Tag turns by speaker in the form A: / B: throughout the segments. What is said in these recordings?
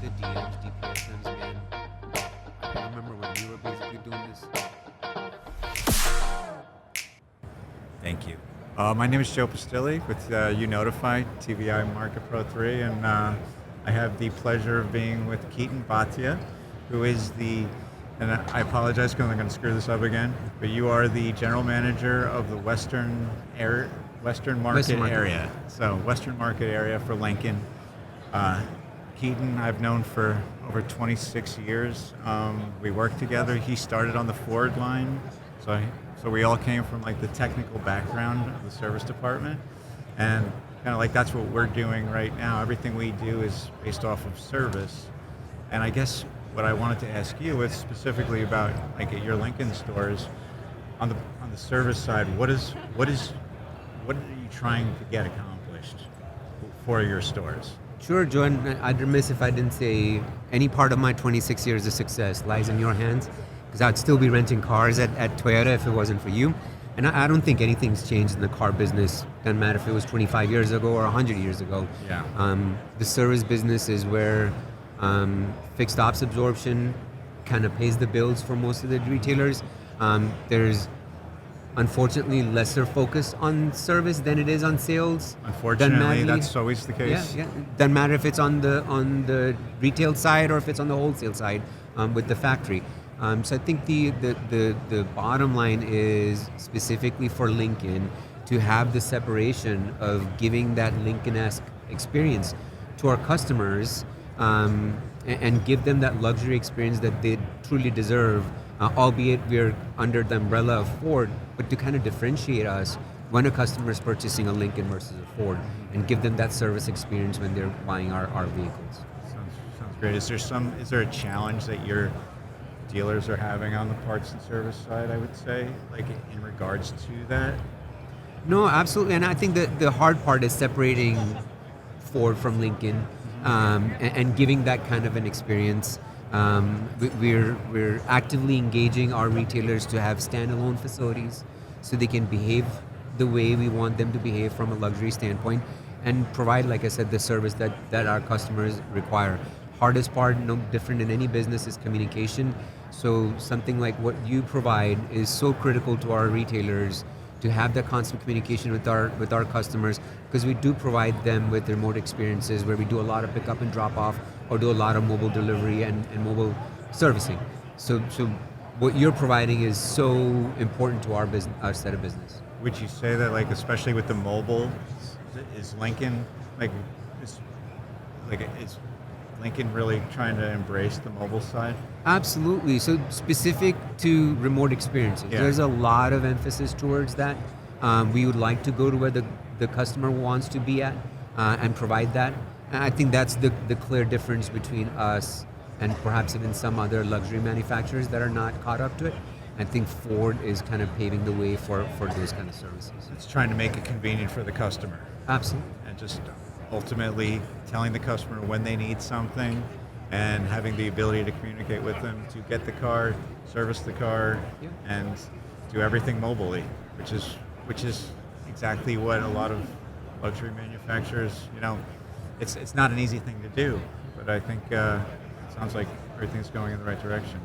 A: the DMs, DPSMs, man. I remember when we were basically doing this.
B: Thank you. My name is Joe Pistilli with Unotifi, TVI MarketPro3, and I have the pleasure of being with Ketan Bhatia, who is and I apologize because I'm going to screw this up again, but you are the general manager of the Western Market area. So Western Market area for Lincoln. Ketan I've known for over 26 years. We worked together. He started on the Ford line, so we all came from like the technical background of the service department, and kind of like that's what we're doing right now. Everything we do is based off of service, and I guess what I wanted to ask you is specifically about like at your Lincoln stores, on the service side, what are you trying to get accomplished for your stores?
A: Sure, Joe, and I'd remiss if I didn't say any part of my 26 years of success lies in your hands, because I'd still be renting cars at Toyota if it wasn't for you. And I don't think anything's changed in the car business. Doesn't matter if it was 25 years ago or 100 years ago.
B: Yeah.
A: The service business is where fixed ops absorption kind of pays the bills for most of the retailers. There's unfortunately lesser focus on service than it is on sales.
B: Unfortunately, that's always the case.
A: Yeah. Doesn't matter if it's on the retail side or if it's on the wholesale side with the factory. So I think the bottom line is specifically for Lincoln to have the separation of giving that Lincoln-esque experience to our customers and give them that luxury experience that they truly deserve, albeit we're under the umbrella of Ford, but to kind of differentiate us when a customer is purchasing a Lincoln versus a Ford and give them that service experience when they're buying our vehicles.
B: Sounds great. Is there a challenge that your dealers are having on the parts and service side, I would say, like in regards to that?
A: No, absolutely. And I think that the hard part is separating Ford from Lincoln and giving that kind of an experience. We're actively engaging our retailers to have standalone facilities so they can behave the way we want them to behave from a luxury standpoint and provide, like I said, the service that our customers require. Hardest part, no different in any business, is communication. So something like what you provide is so critical to our retailers to have that constant communication with our customers, because we do provide them with remote experiences where we do a lot of pickup and drop off or do a lot of mobile delivery and mobile servicing. So what you're providing is so important to our set of business.
B: Would you say that, like, especially with the mobile, is Lincoln is Lincoln really trying to embrace the mobile side?
A: Absolutely. So specific to remote experiences, there's a lot of emphasis towards that. We would like to go to where the customer wants to be at and provide that. And I think that's the clear difference between us and perhaps even some other luxury manufacturers that are not caught up to it. I think Ford is kind of paving the way for those kind of services.
B: It's trying to make it convenient for the customer.
A: Absolutely.
B: And just ultimately telling the customer when they need something and having the ability to communicate with them to get the car, service the car, and do everything mobilely, which is exactly what a lot of luxury manufacturers, it's not an easy thing to do, but I think it sounds like everything's going in the right direction.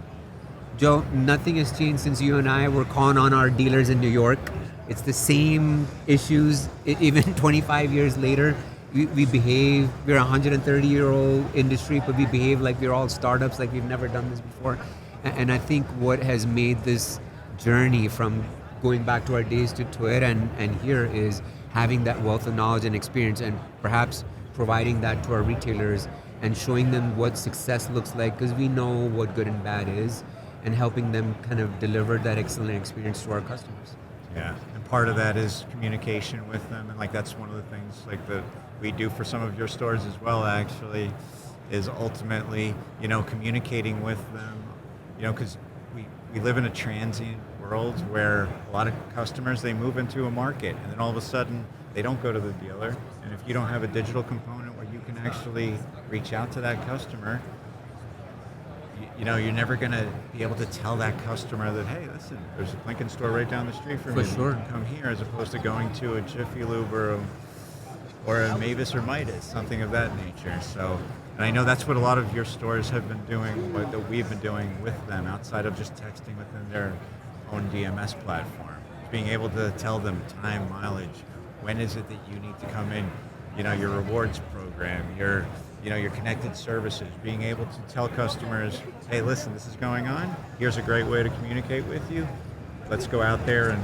A: Joe, nothing has changed since you and I were calling on our dealers in New York. It's the same issues, even 25 years later. We behave, we're a 130-year-old industry, but we behave like we're all startups, like we've never done this before. And I think what has made this journey from going back to our days to Toyota and here is having that wealth of knowledge and experience, and perhaps providing that to our retailers and showing them what success looks like, because we know what good and bad is, and helping them kind of deliver that excellent experience to our customers.
B: Yeah, and part of that is communication with them, and like that's one of the things like that we do for some of your stores as well, actually, is ultimately, communicating with them, because we live in a transient world where a lot of customers, they move into a market and then all of a sudden they don't go to the dealer, and if you don't have a digital component where you can actually reach out to that customer, you're never going to be able to tell that customer that, hey, listen, there's a Lincoln store right down the street from you.
A: For sure.
B: You can come here, as opposed to going to a Jiffy Lube or or a Mavis or Midas, something of that nature. So, and I know that's what a lot of your stores have been doing, what that we've been doing with them, outside of just texting within their own DMS platform. Being able to tell them time, mileage, when is it that you need to come in, your rewards program, your connected services, being able to tell customers, hey, listen, this is going on. Here's a great way to communicate with you. Let's go out there and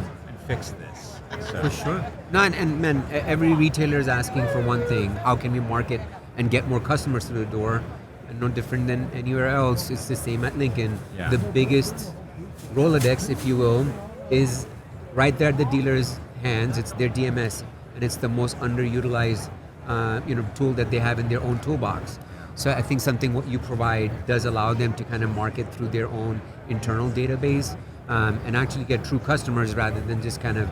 B: fix this. So.
A: For sure. No, and man, every retailer is asking for one thing: how can we market and get more customers through the door? And no different than anywhere else. It's the same at Lincoln.
B: Yeah.
A: The biggest Rolodex, if you will, is right there at the dealer's hands. It's their DMS, and it's the most underutilized tool that they have in their own toolbox. So I think something what you provide does allow them to kind of market through their own internal database and actually get true customers rather than just kind of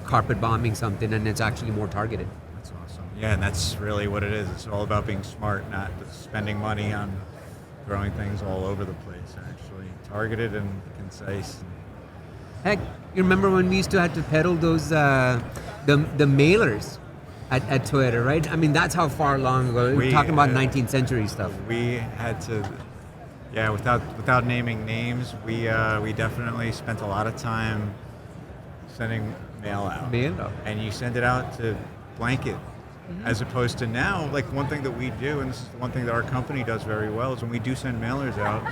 A: carpet bombing something, and it's actually more targeted.
B: That's awesome. Yeah, and that's really what it is. It's all about being smart, not just spending money on throwing things all over the place. Actually targeted and concise.
A: Heck, you remember when we used to have to peddle those the mailers at Toyota, right? I mean, that's how far long ago. We're talking about 19th century stuff.
B: We had to, without naming names, we definitely spent a lot of time sending mail out. And you send it out to blanket, as opposed to now, like one thing that we do, and this is one thing that our company does very well, is when we do send mailers out,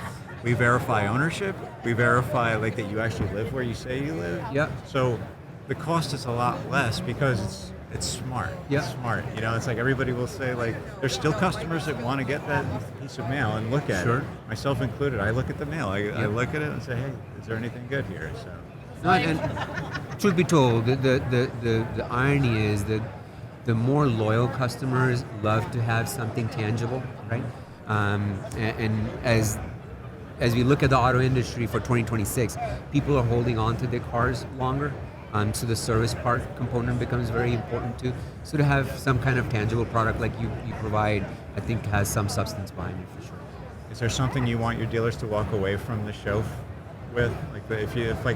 B: we verify ownership. We verify like that you actually live where you say you live.
A: Yeah.
B: So the cost is a lot less because it's smart.
A: Yeah.
B: It's smart. It's like everybody will say, like, there's still customers that want to get that piece of mail and look at it. Myself included. I look at the mail. I look at it and say, hey, is there anything good here? So.
A: No, and truth be told, the irony is that the more loyal customers love to have something tangible, right? And as we look at the auto industry for 2026, people are holding on to their cars longer. So the service part component becomes very important too. So to have some kind of tangible product like you provide, I think has some substance behind it for sure.
B: Is there something you want your dealers to walk away from the show with? Like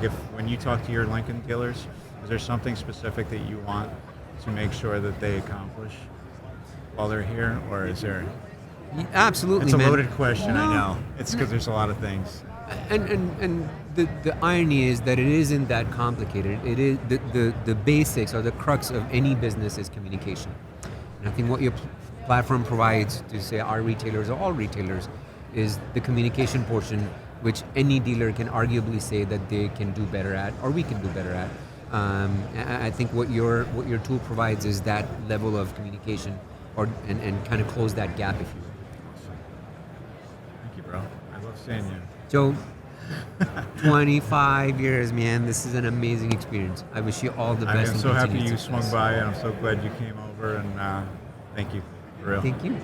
B: if when you talk to your Lincoln dealers, is there something specific that you want to make sure that they accomplish while they're here, or is there?
A: Absolutely,
B: it's a
A: man.
B: loaded question.
A: No.
B: I know. It's because there's a lot of things.
A: And the irony is that it isn't that complicated. It is the basics or the crux of any business is communication. And I think what your platform provides to say our retailers or all retailers is the communication portion, which any dealer can arguably say that they can do better at, or we can do better at. I think what your tool provides is that level of communication, and kind of close that gap, if you will.
B: Thank you, bro. I love seeing you.
A: Joe, 25 years, man. This is an amazing experience. I wish you all the best.
B: I'm so happy you
A: success.
B: swung by, and I'm so glad you came over, and thank you, for real.
A: Thank you.